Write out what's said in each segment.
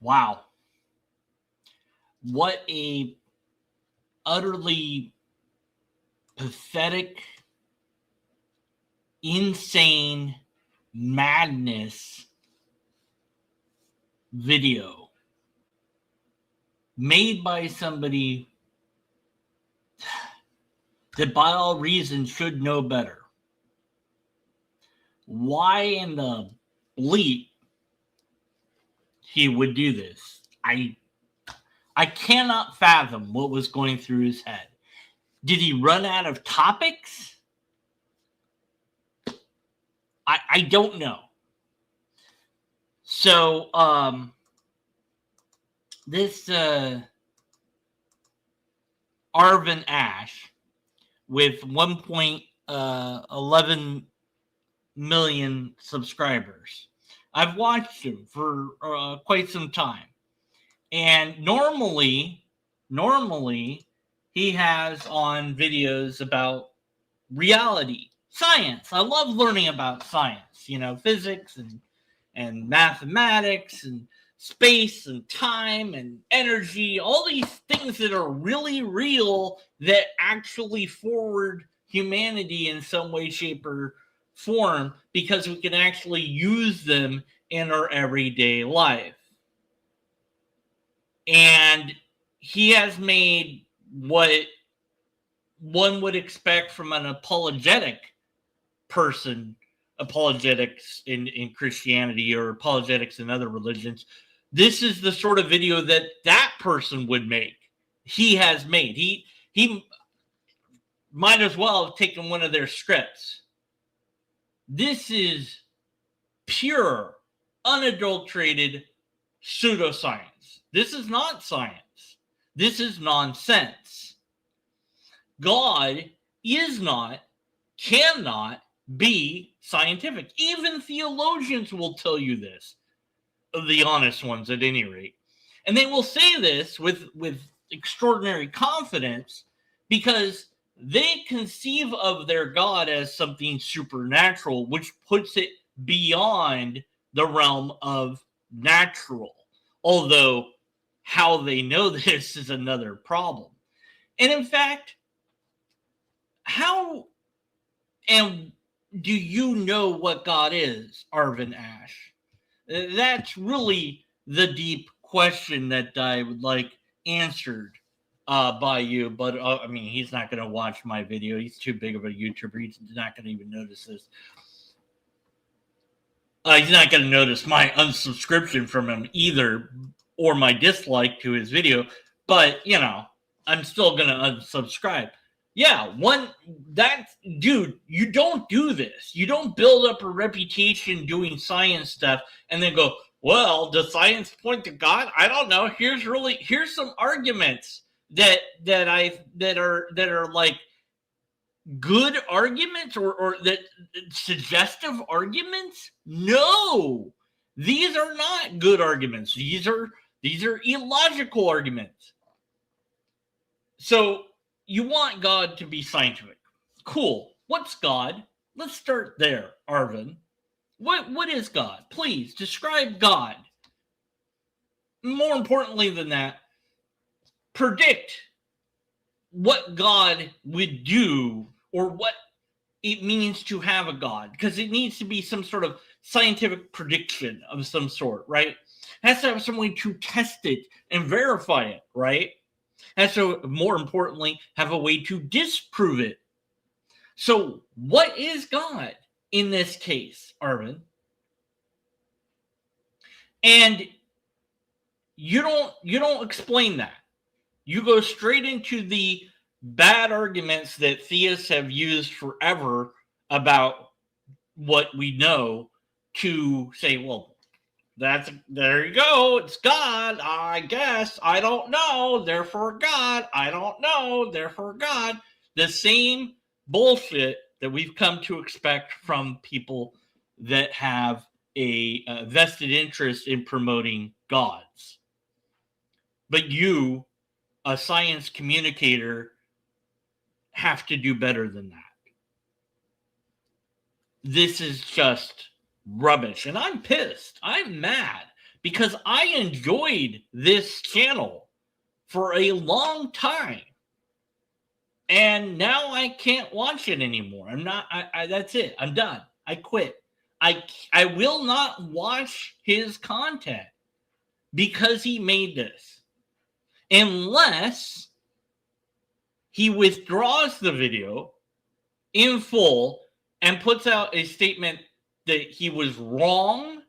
Wow. What a utterly pathetic, insane madness video made by somebody that by all reason should know better. Why in the bleep he would do this? I cannot fathom what was going through his head. Did he run out of topics? I don't know. So this Arvin Ash with 1.11 million subscribers. I've watched him for quite some time. And normally he has on videos about reality, science. I love learning about science, physics and mathematics and space and time and energy, all these things that are really real that actually forward humanity in some way, shape, or form because we can actually use them in our everyday life. And he has made what one would expect from an apologetic person, apologetics in Christianity or apologetics in other religions. This is the sort of video that person would make. He has made. He might as well have taken one of their scripts. This is pure, unadulterated pseudoscience. This is not science. This is nonsense. God is not, cannot be scientific. Even theologians will tell you this, the honest ones at any rate. And they will say this with extraordinary confidence because they conceive of their God as something supernatural, which puts it beyond the realm of natural. Although how they know this is another problem. And in fact, how and do you know what God is, Arvin Ash? That's really the deep question that I would like answered by you. But he's not going to watch my video. He's too big of a YouTuber. He's not going to even notice this. He's not going to notice my unsubscription from him either, or my dislike to his video. But, I'm still going to unsubscribe. Yeah, dude, you don't do this. You don't build up a reputation doing science stuff and then go, well, does science point to God? I don't know. Here's some arguments that are like good arguments or that suggestive arguments. No, these are not good arguments. These are illogical arguments. So you want God to be scientific. Cool. What's God? Let's start there, Arvin. What is God? Please describe God. More importantly than that, predict what God would do or what it means to have a God, because it needs to be some sort of scientific prediction of some sort, right? It has to have some way to test it and verify it, right? Has to, more importantly, have a way to disprove it. So what is God in this case, Arvin? And you don't explain that. You go straight into the bad arguments that theists have used forever about what we know to say, well, there you go. It's God, I guess. I don't know. Therefore, God. I don't know. Therefore, God. The same bullshit that we've come to expect from people that have a vested interest in promoting gods. But you, a science communicator, have to do better than that. This is just rubbish. And I'm pissed. I'm mad because I enjoyed this channel for a long time. And now I can't watch it anymore. I'm not, that's it. I'm done. I quit. I will not watch his content because he made this. Unless he withdraws the video in full and puts out a statement that he was wrong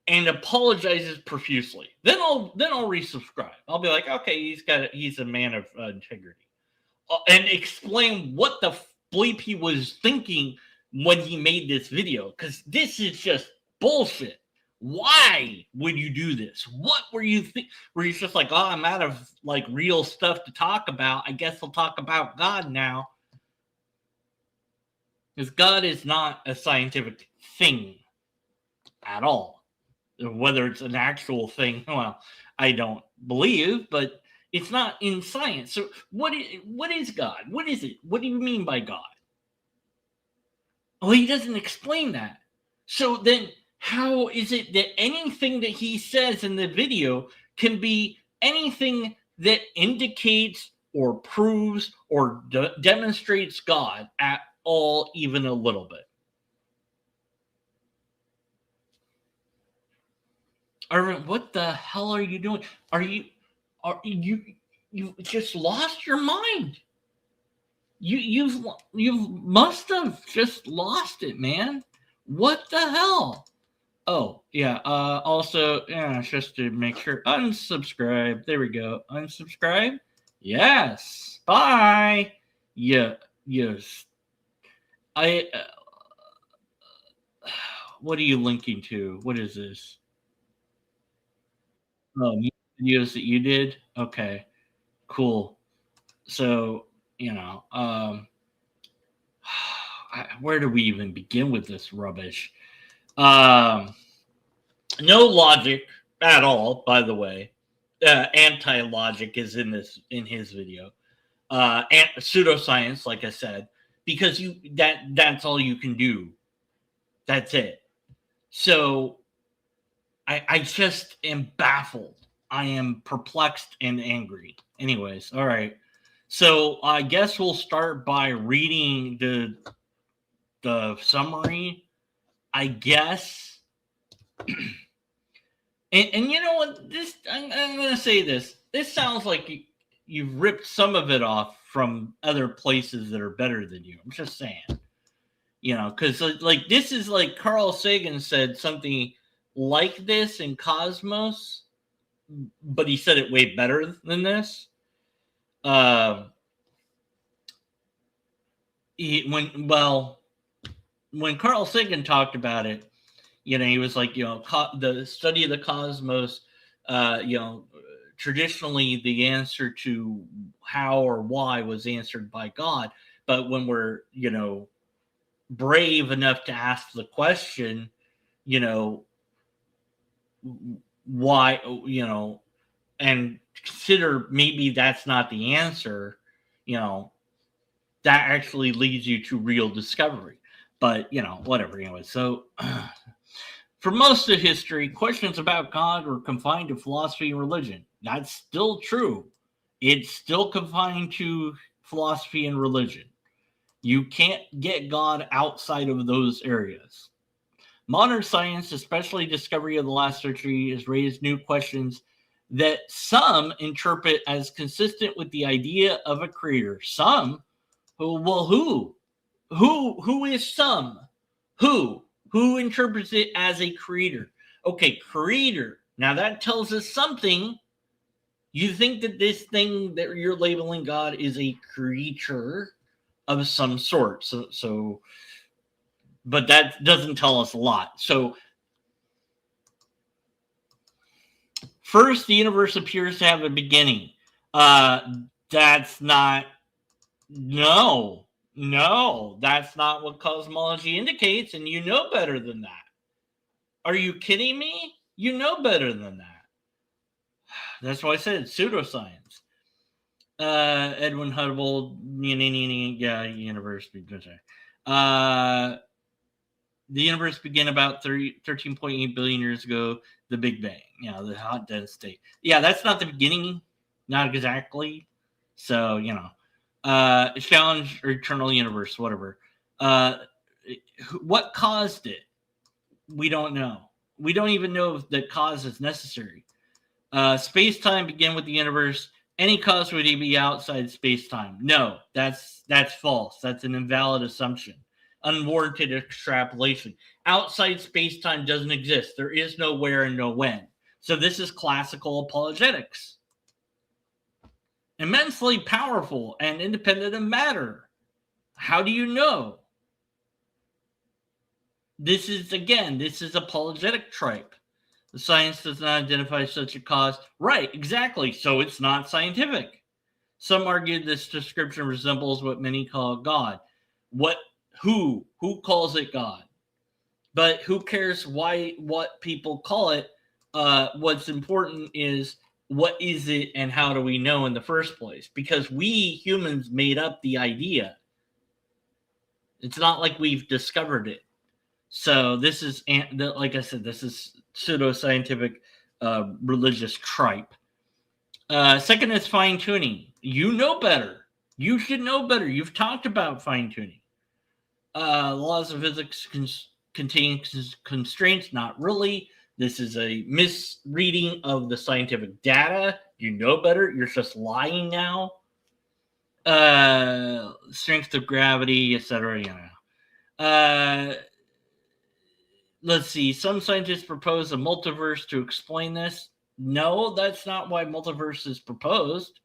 and apologizes profusely. Then I'll resubscribe. I'll be like, okay, he's a man of integrity. And explain what the bleep he was thinking when he made this video, because this is just bullshit. Why would you do this? What were you think? Were you just like, oh, I'm out of like real stuff to talk about, I guess I'll talk about God now? Because God is not a scientific thing at all. Whether it's an actual thing, well, I don't believe, but it's not in science. So what is God? What is it? What do you mean by God? Well, he doesn't explain that. So then how is it that anything that he says in the video can be anything that indicates or proves or demonstrates God at all, even a little bit? Arvin, what the hell are you doing? You just lost your mind. You must have just lost it, man. What the hell? Oh, yeah. Also, yeah, just to make sure, unsubscribe. There we go. Unsubscribe. Yes. Bye. Yeah. Yes. What are you linking to? What is this? Oh, videos that you did? Okay. Cool. So, where do we even begin with this rubbish? No logic at all, by the way. Anti-logic is in his video. And pseudoscience, like I said, because that's all you can do. That's it. So I just am baffled. I am perplexed and angry. Anyways, all right. So I guess we'll start by reading the summary, I guess. and you know what? This I'm going to say this. This sounds like you've ripped some of it off from other places that are better than you. I'm just saying. Because like this is like Carl Sagan said something like this in Cosmos, but he said it way better than this. When Carl Sagan talked about it, he was like, the study of the cosmos, traditionally the answer to how or why was answered by God. But when we're, brave enough to ask the question, why, and consider maybe that's not the answer, that actually leads you to real discovery. But, whatever. Anyway, so for most of history, questions about God were confined to philosophy and religion. That's still true. It's still confined to philosophy and religion. You can't get God outside of those areas. Modern science, especially discovery of the last century, has raised new questions that some interpret as consistent with the idea of a creator. Some, who is some? Who interprets it as a creator? Okay, creator. Now that tells us something. You think that this thing that you're labeling God is a creature of some sort. So, but that doesn't tell us a lot. So, first, the universe appears to have a beginning. That's not. No, that's not what cosmology indicates, and you know better than that. Are you kidding me? You know better than that. That's why I said pseudoscience. Edwin Hubble, yeah, university. the universe began about 13.8 billion years ago, the Big Bang, the hot dense state. Yeah, that's not the beginning, not exactly. So, challenge or eternal universe, whatever. What caused it? We don't know. We don't even know if the cause is necessary. Space-time began with the universe. Any cause would be outside space-time. No, that's false. That's an invalid assumption. Unwarranted extrapolation. Outside space-time doesn't exist. There is no where and no when. So this is classical apologetics. Immensely powerful and independent of matter. How do you know? This is apologetic tripe. The science does not identify such a cause. Right, exactly. So it's not scientific. Some argue this description resembles what many call God. Who calls it God? But who cares what people call it? What's important is, what is it and how do we know in the first place? Because we humans made up the idea. It's not like we've discovered it. So this is, like I said, this is pseudoscientific religious tripe. Second is fine-tuning. You know better. You should know better. You've talked about fine-tuning. Laws of physics contain constraints. Not really. This is a misreading of the scientific data. You know better. You're just lying now. Strength of gravity, etc. Let's see. Some scientists propose a multiverse to explain this. No, that's not why multiverse is proposed.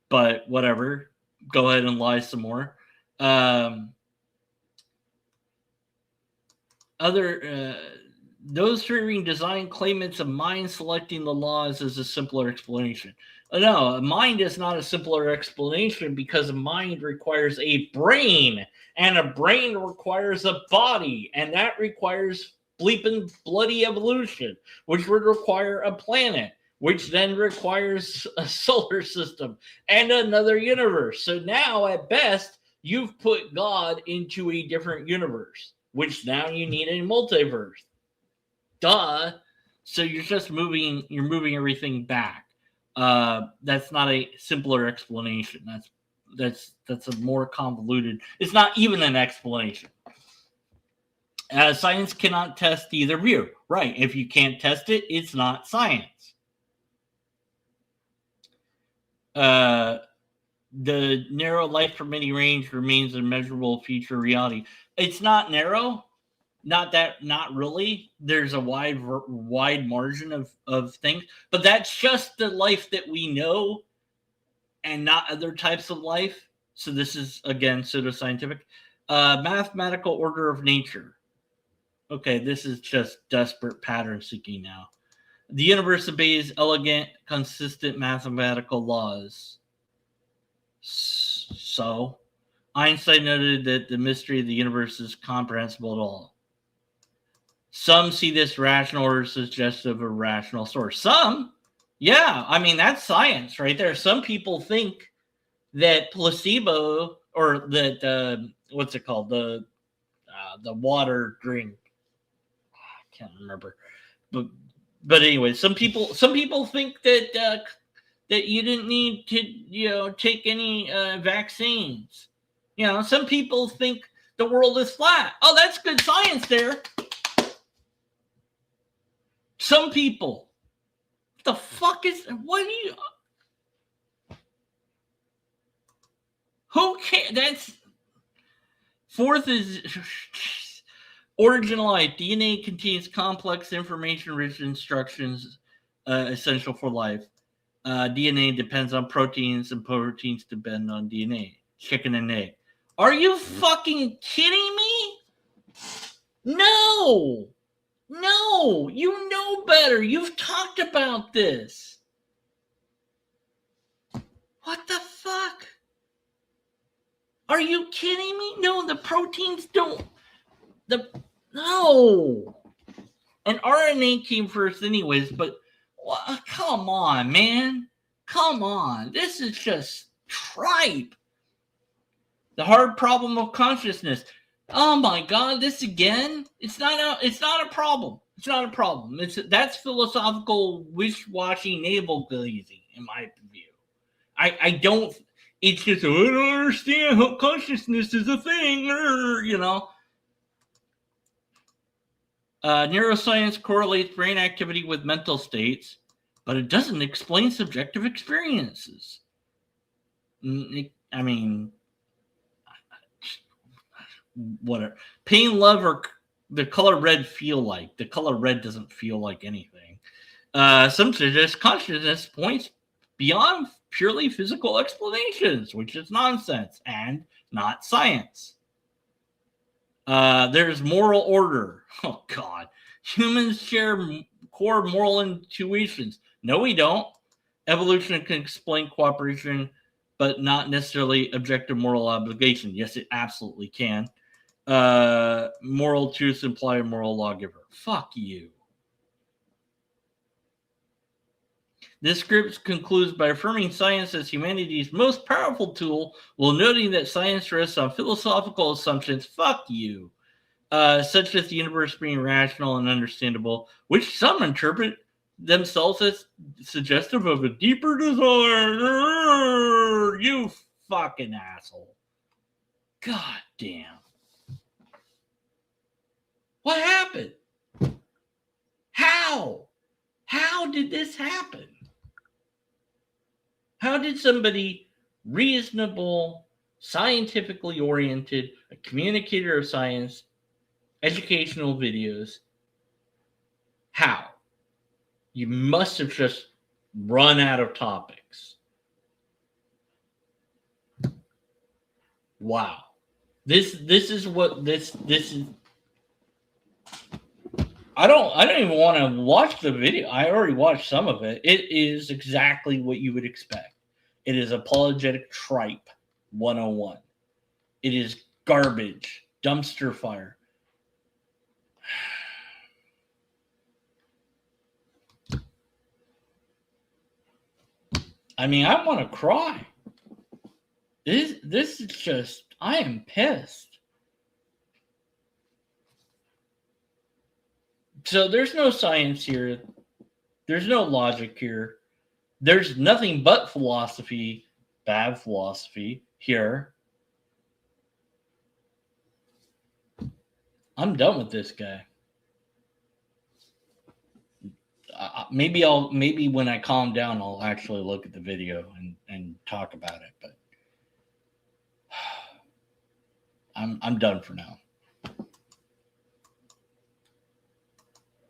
But whatever. Go ahead and lie some more. Those favoring design claimants of mind selecting the laws as a simpler explanation. No, a mind is not a simpler explanation, because a mind requires a brain, and a brain requires a body, and that requires bleeping bloody evolution, which would require a planet, which then requires a solar system and another universe. So now, at best, you've put God into a different universe, which now you need a multiverse. Duh. So you're moving everything back. That's not a simpler explanation. That's a more convoluted. It's not even an explanation. Science cannot test either view. Right. If you can't test it, it's not science. The narrow life permitting range remains a measurable future reality. It's not narrow. Not really. There's a wide margin of things, but that's just the life that we know, and not other types of life. So this is, again, pseudoscientific. Mathematical order of nature. Okay, this is just desperate pattern seeking now. The universe obeys elegant, consistent mathematical laws. So, Einstein noted that the mystery of the universe is comprehensible at all. Some see this rational or suggestive of a rational source. Some, yeah, I mean, that's science right there. Some people think that placebo, or that, what's it called? The water drink. I can't remember. But anyway, some people think that that you didn't need to, take any vaccines. Some people think the world is flat. Oh, that's good science there. Some people. What the fuck is... What do you... Who cares? That's... Fourth is... Origin of life. DNA contains complex information-rich instructions essential for life. DNA depends on proteins, and proteins depend on DNA. Chicken and egg. Are you fucking kidding me? No! No! You know better! You've talked about this! What the fuck? Are you kidding me? No, the proteins don't... No! And RNA came first anyways, but... come on, man. Come on. This is just tripe. The hard problem of consciousness. Oh my God, this again? It's not a problem. It's not a problem. That's philosophical wish-washy navel gazing, in my view. I don't. It's just I don't understand how consciousness is a thing. You know. Neuroscience correlates brain activity with mental states, but it doesn't explain subjective experiences. I mean, whatever. Pain, love, or the color red feel like. The color red doesn't feel like anything. Some suggest consciousness points beyond purely physical explanations, which is nonsense and not science. There's moral order. Oh, God. Humans share core moral intuitions. No, we don't. Evolution can explain cooperation, but not necessarily objective moral obligation. Yes, it absolutely can. Moral truths imply a moral lawgiver. Fuck you. This script concludes by affirming science as humanity's most powerful tool, while noting that science rests on philosophical assumptions. Fuck you. Such as the universe being rational and understandable, which some interpret themselves as suggestive of a deeper desire. You fucking asshole. God damn. What happened? How? How did this happen? How did somebody reasonable, scientifically oriented, a communicator of science, educational videos, how? You must have just run out of topics. Wow. This is what this is. I don't even want to watch the video. I already watched some of it. It is exactly what you would expect. It is apologetic tripe 101. It is garbage, dumpster fire. I mean, I want to cry. This is just, I am pissed. So there's no science here. There's no logic here. There's nothing but philosophy, bad philosophy here. I'm done with this guy. Maybe when I calm down, I'll actually look at the video and talk about it. But I'm done for now.